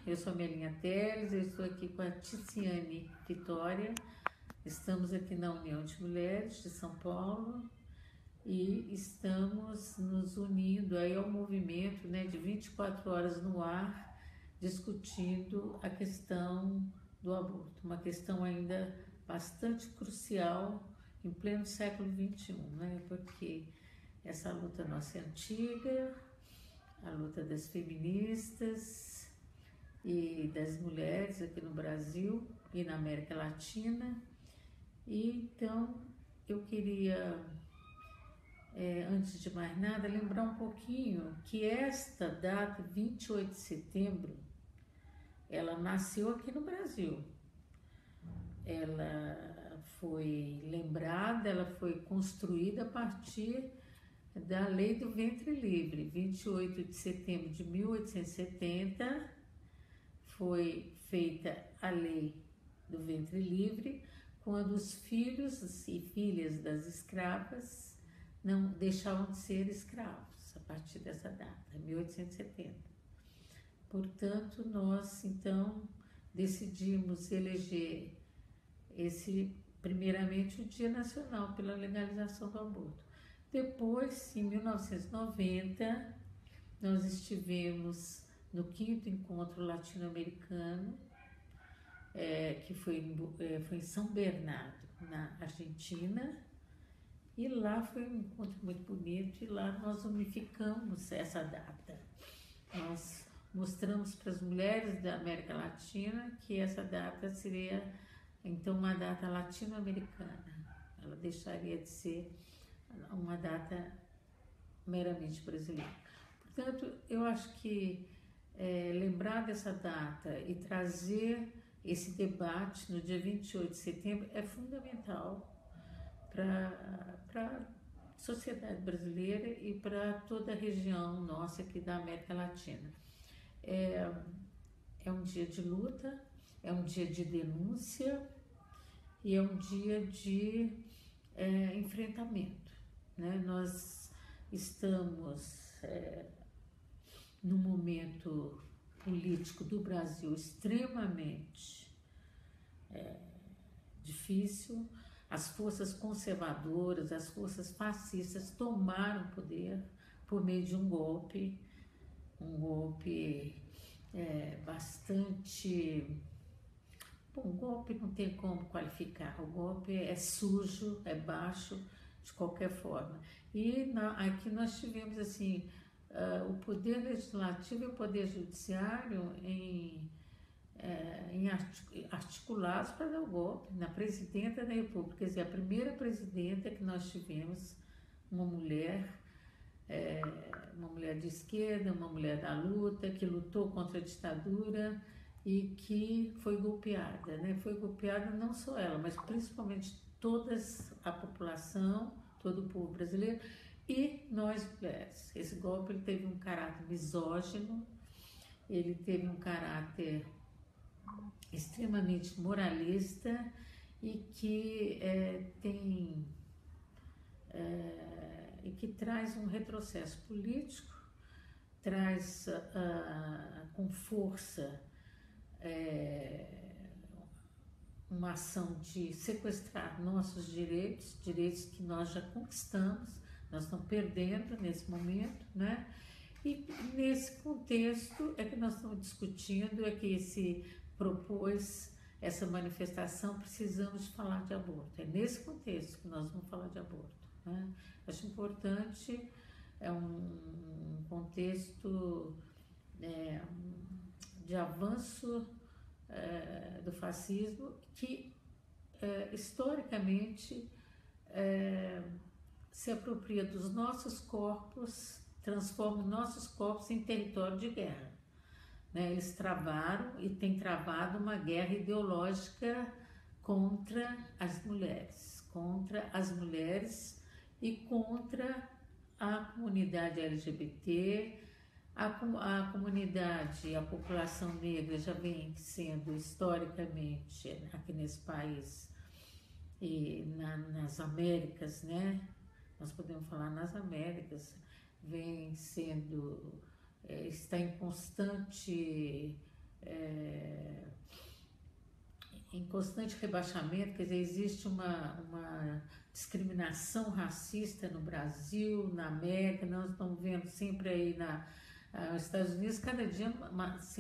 Eu sou a Melinha Teles, eu estou aqui com a Ticiane Vitória. Estamos aqui na União de Mulheres de São Paulo e estamos nos unindo aí ao movimento, né, de 24 horas no ar, discutindo a questão do aborto, uma questão ainda bastante crucial em pleno século XXI, né, porque essa luta nossa é antiga, a luta das feministas e das mulheres aqui no Brasil e na América Latina. E então eu queria, antes de mais nada, lembrar um pouquinho que esta data, 28 de setembro, ela nasceu aqui no Brasil. Ela foi lembrada, ela foi construída a partir da Lei do Ventre Livre. 28 de setembro de 1870 foi feita a Lei do Ventre Livre, quando os filhos e filhas das escravas não deixavam de ser escravos, a partir dessa data, 1870. Portanto, nós, então, decidimos eleger primeiramente, o Dia Nacional pela Legalização do Aborto. Depois, em 1990, nós estivemos no 5º Encontro Latino-Americano, que foi em São Bernardo, na Argentina, e lá foi um encontro muito bonito, e lá nós unificamos essa data. Nós mostramos para as mulheres da América Latina que essa data seria, então, uma data latino-americana. Ela deixaria de ser uma data meramente brasileira. Portanto, eu acho que lembrar dessa data e trazer esse debate no dia 28 de setembro é fundamental para a sociedade brasileira e para toda a região nossa aqui da América Latina. É um dia de luta, é um dia de denúncia e é um dia de enfrentamento, né? Nós estamos num momento político do Brasil extremamente difícil. As forças conservadoras, as forças fascistas tomaram o poder por meio de um golpe bastante... Bom, o golpe não tem como qualificar, o golpe é sujo, é baixo, de qualquer forma. E aqui nós tivemos, assim, o poder legislativo e o poder judiciário articulados para dar o golpe na presidenta da República. Quer dizer, a primeira presidenta que nós tivemos, uma mulher de esquerda, uma mulher da luta, que lutou contra a ditadura e que foi golpeada, né? Foi golpeada não só ela, mas principalmente toda a população, todo o povo brasileiro e nós mulheres. Esse golpe ele teve um caráter misógino, ele teve um caráter extremamente moralista e que e que traz um retrocesso político, traz com força uma ação de sequestrar nossos direitos que nós já conquistamos, nós estamos perdendo nesse momento, né? E nesse contexto é que nós estamos discutindo, é que se propôs essa manifestação, precisamos de falar de aborto. É nesse contexto que nós vamos falar de aborto, né? Acho importante, é um contexto de avanço do fascismo que historicamente se apropria dos nossos corpos, transforma nossos corpos em território de guerra, né? Eles travaram e têm travado uma guerra ideológica contra as mulheres e contra a comunidade LGBT. A comunidade, a população negra já vem sendo historicamente aqui nesse país e nas Américas, né? Nós podemos falar nas Américas, vem sendo, está em constante em constante rebaixamento, quer dizer, existe uma discriminação racista no Brasil, na América, nós estamos vendo sempre aí nos Estados Unidos, cada dia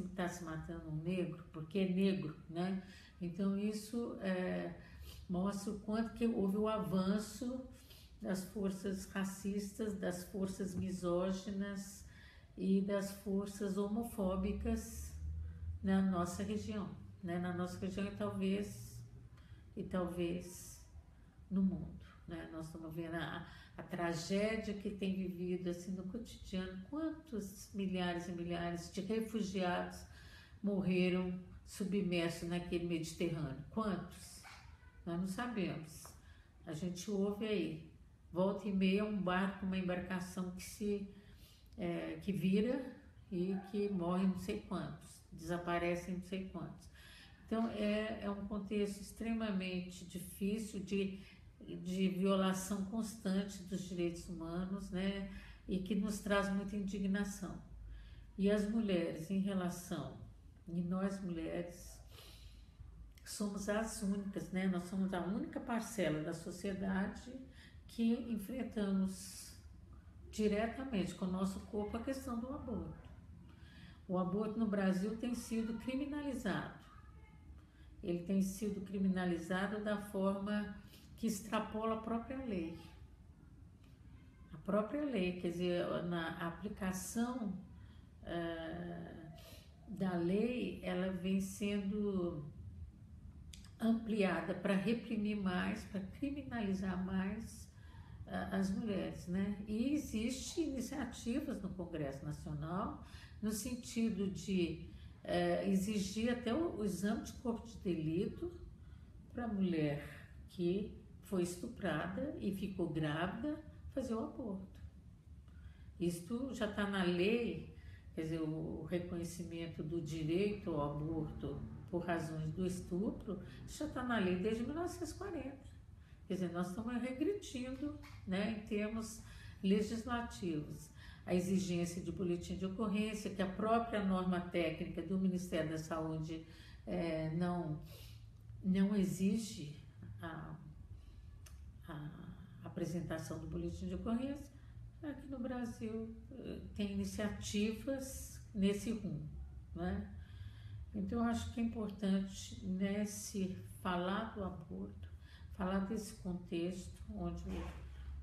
está se matando um negro, porque é negro, né? Então isso mostra o quanto que houve o avanço das forças racistas, das forças misóginas e das forças homofóbicas na nossa região, né? Na nossa região e talvez no mundo, né? Nós estamos vendo a tragédia que tem vivido assim no cotidiano, quantos milhares e milhares de refugiados morreram submersos naquele Mediterrâneo, quantos? Nós não sabemos, a gente ouve aí, volta e meia um barco, uma embarcação que vira e que morre não sei quantos, desaparecem não sei quantos. Então é um contexto extremamente difícil de violação constante dos direitos humanos, né? E que nos traz muita indignação. E as mulheres e nós mulheres somos as únicas, né? Nós somos a única parcela da sociedade que enfrentamos diretamente com o nosso corpo a questão do aborto. O aborto no Brasil tem sido criminalizado. Ele tem sido criminalizado da forma que extrapola a própria lei. A própria lei, quer dizer, na aplicação da lei, ela vem sendo ampliada para reprimir mais, para criminalizar mais as mulheres, né? E existem iniciativas no Congresso Nacional no sentido de exigir até o exame de corpo de delito para a mulher que foi estuprada e ficou grávida fazer o aborto. Isto já está na lei, quer dizer, o reconhecimento do direito ao aborto por razões do estupro, já está na lei desde 1940. Quer dizer, nós estamos regredindo, né, em termos legislativos. A exigência de boletim de ocorrência, que a própria norma técnica do Ministério da Saúde não exige a apresentação do boletim de ocorrência. Aqui no Brasil tem iniciativas nesse rumo, né? Então, eu acho que é importante, né, se falar do aborto, falar desse contexto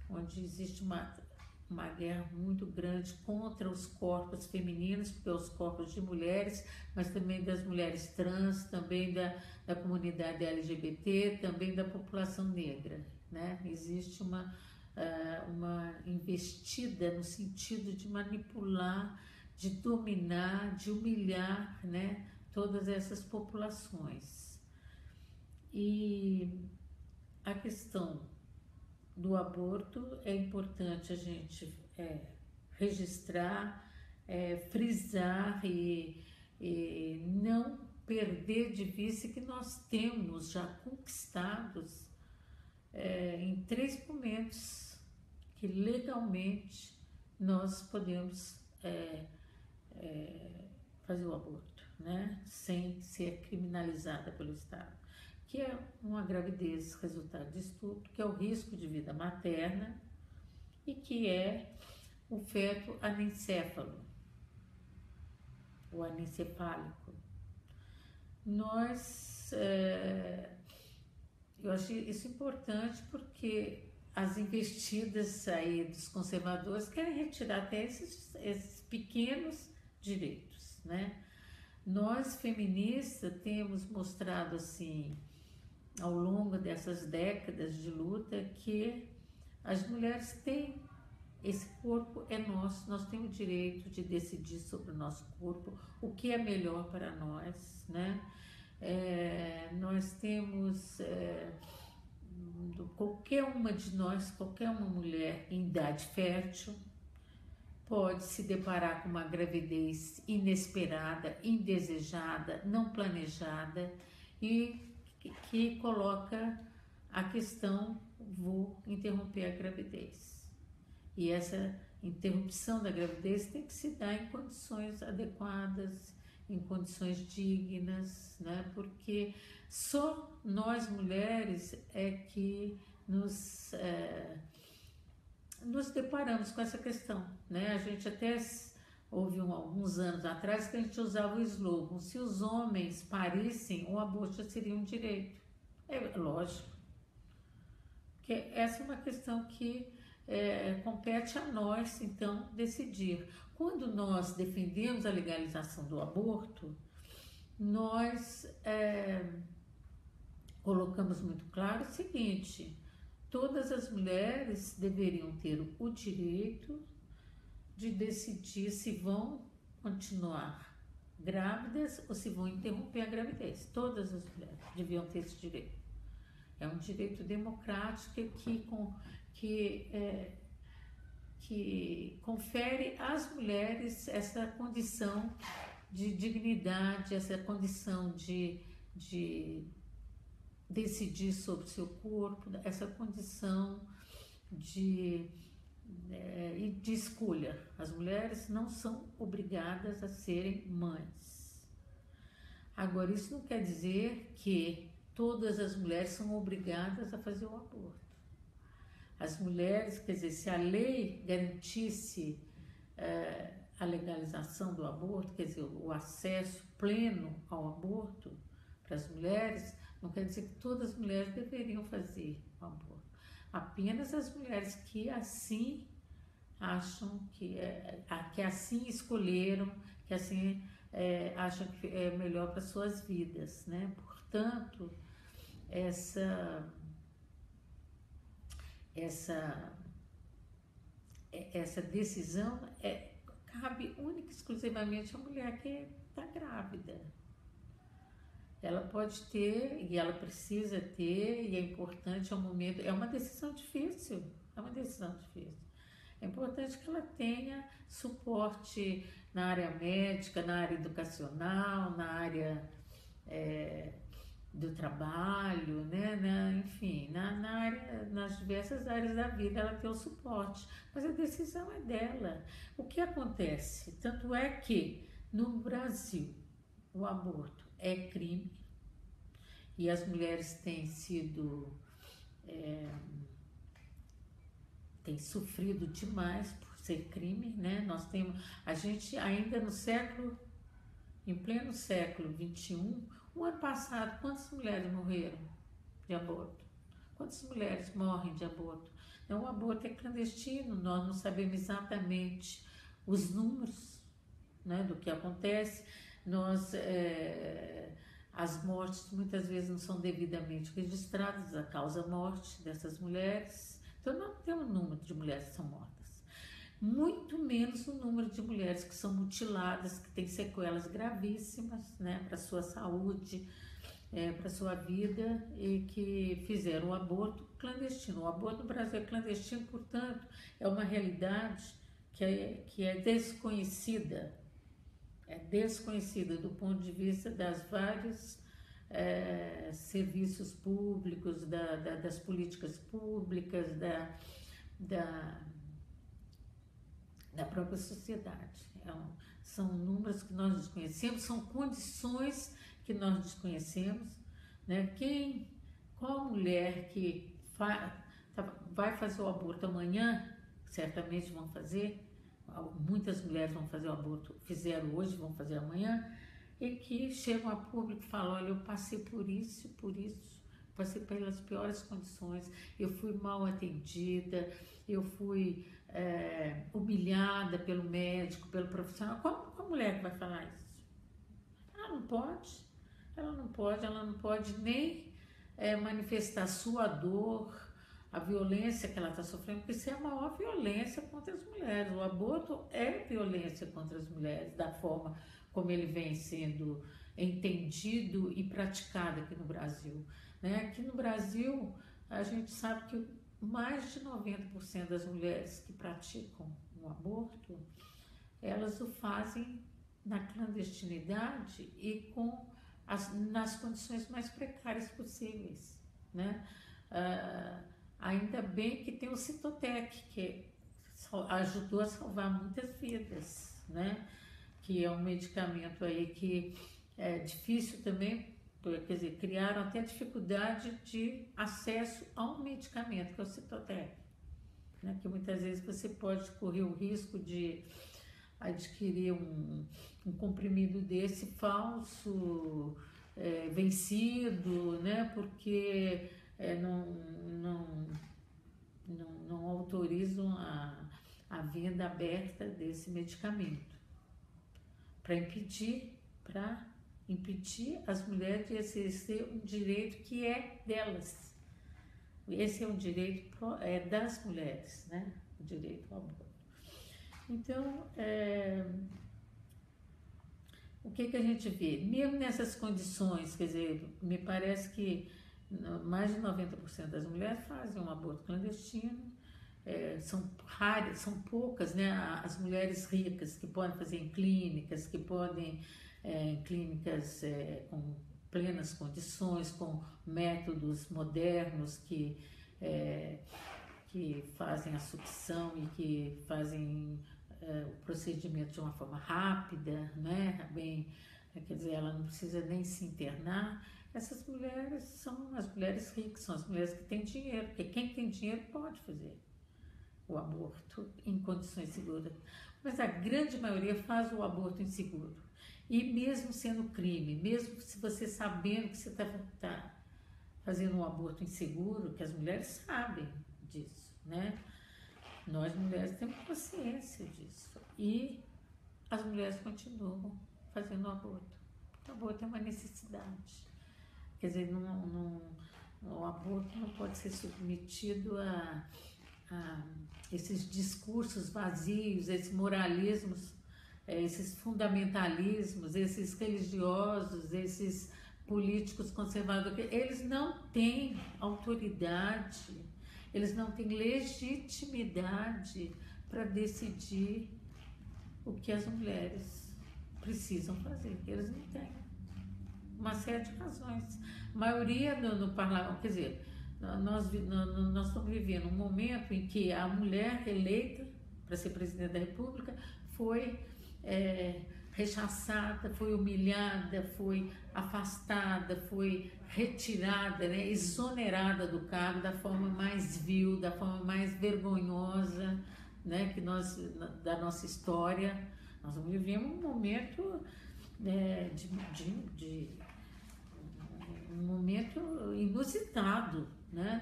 onde existe uma guerra muito grande contra os corpos femininos, porque os corpos de mulheres, mas também das mulheres trans, também da comunidade LGBT, também da população negra, né? Existe uma investida no sentido de manipular, de dominar, de humilhar, né, todas essas populações. E a questão do aborto é importante a gente registrar, frisar e não perder de vista que nós temos já conquistados em 3 momentos que legalmente nós podemos fazer o aborto, né? Sem ser criminalizada pelo Estado, que é uma gravidez resultado de estupro, que é o risco de vida materna e que é o feto anencéfalo, o anencefálico. Eu acho isso importante porque as investidas aí dos conservadores querem retirar até esses pequenos direitos, né? Nós, feministas, temos mostrado, assim, ao longo dessas décadas de luta, que as mulheres têm, esse corpo é nosso, nós temos o direito de decidir sobre o nosso corpo, o que é melhor para nós, né? Nós temos, qualquer uma de nós, qualquer uma mulher em idade fértil, pode se deparar com uma gravidez inesperada, indesejada, não planejada e que coloca a questão: vou interromper a gravidez. E essa interrupção da gravidez tem que se dar em condições adequadas, em condições dignas, né? Porque só nós mulheres é que nos deparamos com essa questão, né? A gente até houve alguns anos atrás que a gente usava o slogan: se os homens parissem, o aborto já seria um direito. É lógico, que essa é uma questão que compete a nós, então, decidir. Quando nós defendemos a legalização do aborto, nós colocamos muito claro o seguinte: todas as mulheres deveriam ter o direito de decidir se vão continuar grávidas ou se vão interromper a gravidez. Todas as mulheres deviam ter esse direito. É um direito democrático que confere às mulheres essa condição de dignidade, essa condição de decidir sobre o seu corpo, essa condição de escolha. As mulheres não são obrigadas a serem mães. Agora, isso não quer dizer que todas as mulheres são obrigadas a fazer o aborto. As mulheres, quer dizer, se a lei garantisse a legalização do aborto, quer dizer, o acesso pleno ao aborto para as mulheres, não quer dizer que todas as mulheres deveriam fazer o aborto. Apenas as mulheres que assim acham, que assim escolheram, que assim acham que é melhor para suas vidas, né? Portanto, essa decisão cabe única e exclusivamente à mulher que está grávida. Ela pode ter e ela precisa ter, e é importante, é um momento, é uma decisão difícil, É importante que ela tenha suporte na área médica, na área educacional, na área do trabalho, né? Enfim, nas diversas áreas da vida ela tem o suporte, mas a decisão é dela. O que acontece? Tanto é que no Brasil o aborto é crime e as mulheres têm sofrido demais por ser crime, né? A gente ainda em pleno século XXI, o ano passado, quantas mulheres morreram de aborto? Quantas mulheres morrem de aborto? Então, o aborto é clandestino, nós não sabemos exatamente os números, né, do que acontece. As mortes muitas vezes não são devidamente registradas, a causa-morte dessas mulheres. Então, não temos número de mulheres que são mortas. Muito menos o número de mulheres que são mutiladas, que têm sequelas gravíssimas, né, para a sua saúde, para a sua vida, e que fizeram o aborto clandestino. O aborto no Brasil é clandestino, portanto, é uma realidade que é desconhecida. É desconhecida do ponto de vista das vários serviços públicos, das políticas públicas, da própria sociedade. São números que nós desconhecemos, são condições que nós desconhecemos, né? Qual mulher que vai fazer o aborto amanhã, certamente vão fazer, muitas mulheres vão fazer o aborto, fizeram hoje, vão fazer amanhã, e que chegam a público e falam: olha, eu passei por isso, passei pelas piores condições, eu fui mal atendida, eu fui humilhada pelo médico, pelo profissional. Qual mulher que vai falar isso? Ela não pode nem manifestar sua dor, a violência que ela está sofrendo, porque isso é a maior violência contra as mulheres. O aborto é violência contra as mulheres, da forma como ele vem sendo entendido e praticado aqui no Brasil, né? Aqui no Brasil, a gente sabe que mais de 90% das mulheres que praticam o aborto, elas o fazem na clandestinidade e nas condições mais precárias possíveis, né? Ainda bem que tem o Citotec, que ajudou a salvar muitas vidas, né? que é um medicamento aí que é difícil também, quer dizer, criaram até dificuldade de acesso a um medicamento, que é o Citotec, né? Que muitas vezes você pode correr o risco de adquirir um comprimido desse falso, vencido, né? Porque não autorizam a venda aberta desse medicamento para impedir as mulheres de exercer um direito que é delas. Esse é um direito das mulheres, né? O direito ao aborto. Então, o que a gente vê? Mesmo nessas condições, quer dizer, me parece que mais de 90% das mulheres fazem um aborto clandestino, são raras, são poucas, né, as mulheres ricas que podem fazer em clínicas, que podem, em clínicas com plenas condições, com métodos modernos que fazem a sucção e que fazem o procedimento de uma forma rápida, né, bem, quer dizer, ela não precisa nem se internar. Essas mulheres são as mulheres ricas, são as mulheres que têm dinheiro, porque quem tem dinheiro pode fazer o aborto em condições seguras. Mas a grande maioria faz o aborto inseguro. E mesmo sendo crime, mesmo se você sabendo que você está fazendo um aborto inseguro, que as mulheres sabem disso, né? Nós mulheres temos consciência disso. E as mulheres continuam fazendo o aborto. O aborto é uma necessidade. Quer dizer, o aborto não pode ser submetido a esses discursos vazios, esses moralismos, esses fundamentalismos, esses religiosos, esses políticos conservadores. Eles não têm autoridade, eles não têm legitimidade para decidir o que as mulheres precisam fazer. Eles não têm. Uma série de razões. A maioria no parlamento, quer dizer, nós estamos vivendo um momento em que a mulher eleita para ser presidente da República foi rechaçada, foi humilhada, foi afastada, foi retirada, né, exonerada do cargo da forma mais vil, da forma mais vergonhosa, né, da nossa história. Nós vivemos um momento um momento inusitado, né,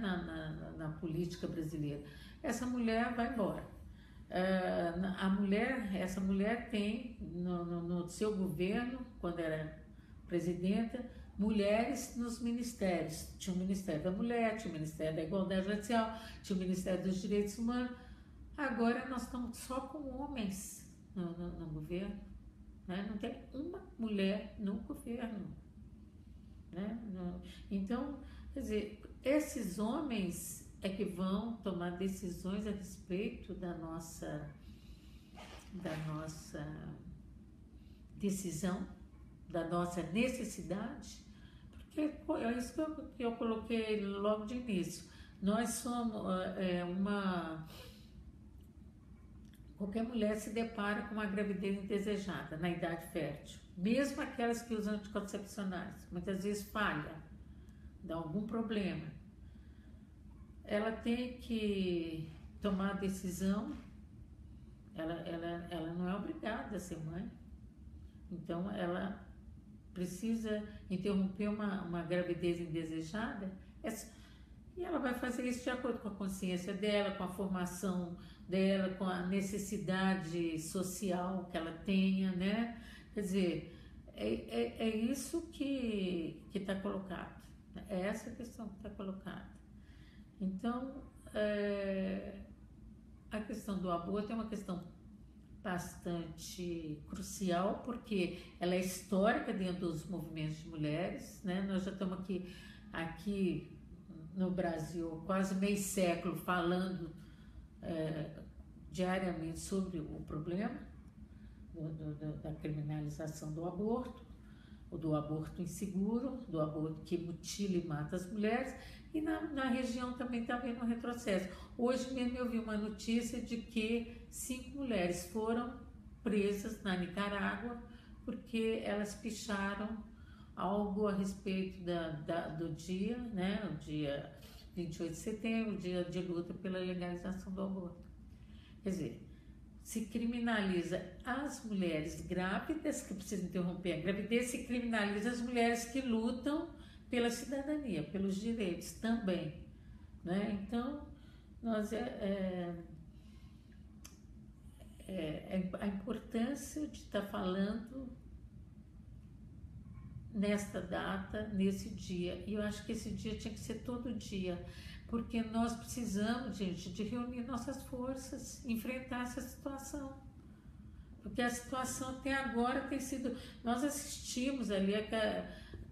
na política brasileira. Essa mulher vai embora. Essa mulher tem no seu governo, quando era presidenta, mulheres nos ministérios. Tinha o Ministério da Mulher, tinha o Ministério da Igualdade Racial, tinha o Ministério dos Direitos Humanos. Agora nós estamos só com homens no governo, né? Não tem uma mulher no governo, né? Então, quer dizer, esses homens é que vão tomar decisões a respeito da nossa decisão, da nossa necessidade, porque é isso que eu coloquei logo de início. Nós somos qualquer mulher se depara com uma gravidez indesejada na idade fértil, mesmo aquelas que usam anticoncepcionais, muitas vezes falha, dá algum problema. Ela tem que tomar a decisão, ela não é obrigada a ser mãe, então ela precisa interromper uma gravidez indesejada, e ela vai fazer isso de acordo com a consciência dela, com a formação dela, com a necessidade social que ela tenha, né? Quer dizer, é isso que está colocado, é essa questão que está colocada. Então, a questão do aborto é uma questão bastante crucial, porque ela é histórica dentro dos movimentos de mulheres, né? Nós já estamos aqui no Brasil quase meio século falando diariamente sobre o problema da criminalização do aborto, do aborto inseguro, do aborto que mutila e mata as mulheres, e na região também está havendo um retrocesso. Hoje mesmo eu vi uma notícia de que 5 mulheres foram presas na Nicarágua porque elas picharam algo a respeito do dia, né, o dia 28 de setembro, dia de luta pela legalização do aborto. Quer dizer, se criminaliza as mulheres grávidas que precisam interromper a gravidez, se criminaliza as mulheres que lutam pela cidadania, pelos direitos também, né? Então, a importância de estar falando nesta data, nesse dia, e eu acho que esse dia tinha que ser todo dia, porque nós precisamos, gente, de reunir nossas forças, enfrentar essa situação, porque a situação até agora tem sido, nós assistimos ali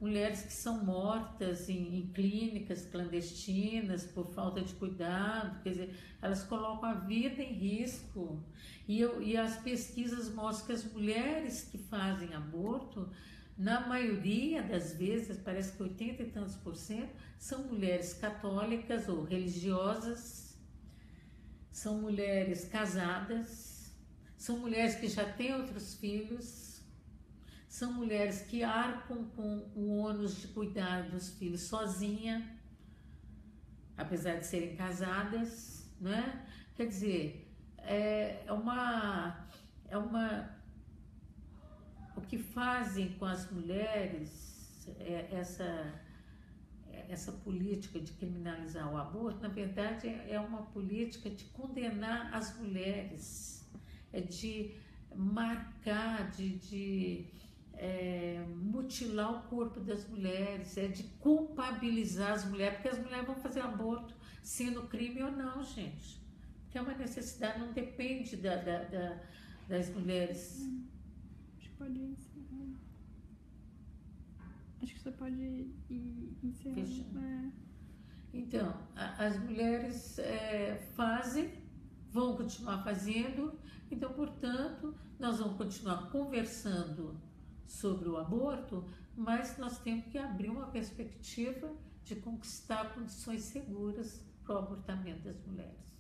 mulheres que são mortas em clínicas clandestinas por falta de cuidado, quer dizer, elas colocam a vida em risco, e as pesquisas mostram que as mulheres que fazem aborto, na maioria das vezes, parece que 80 e tantos %, são mulheres católicas ou religiosas, são mulheres casadas, são mulheres que já têm outros filhos, são mulheres que arcam com o ônus de cuidar dos filhos sozinha, apesar de serem casadas, né? Quer dizer, o que fazem com as mulheres, essa política de criminalizar o aborto, na verdade, é uma política de condenar as mulheres, de marcar, de mutilar o corpo das mulheres, de culpabilizar as mulheres, porque as mulheres vão fazer aborto sendo crime ou não, gente. Porque é uma necessidade, não depende das mulheres. Pode encerrar. Acho que você pode ir encerrando. Então, as mulheres fazem, vão continuar fazendo, então, portanto, nós vamos continuar conversando sobre o aborto, mas nós temos que abrir uma perspectiva de conquistar condições seguras para o abortamento das mulheres.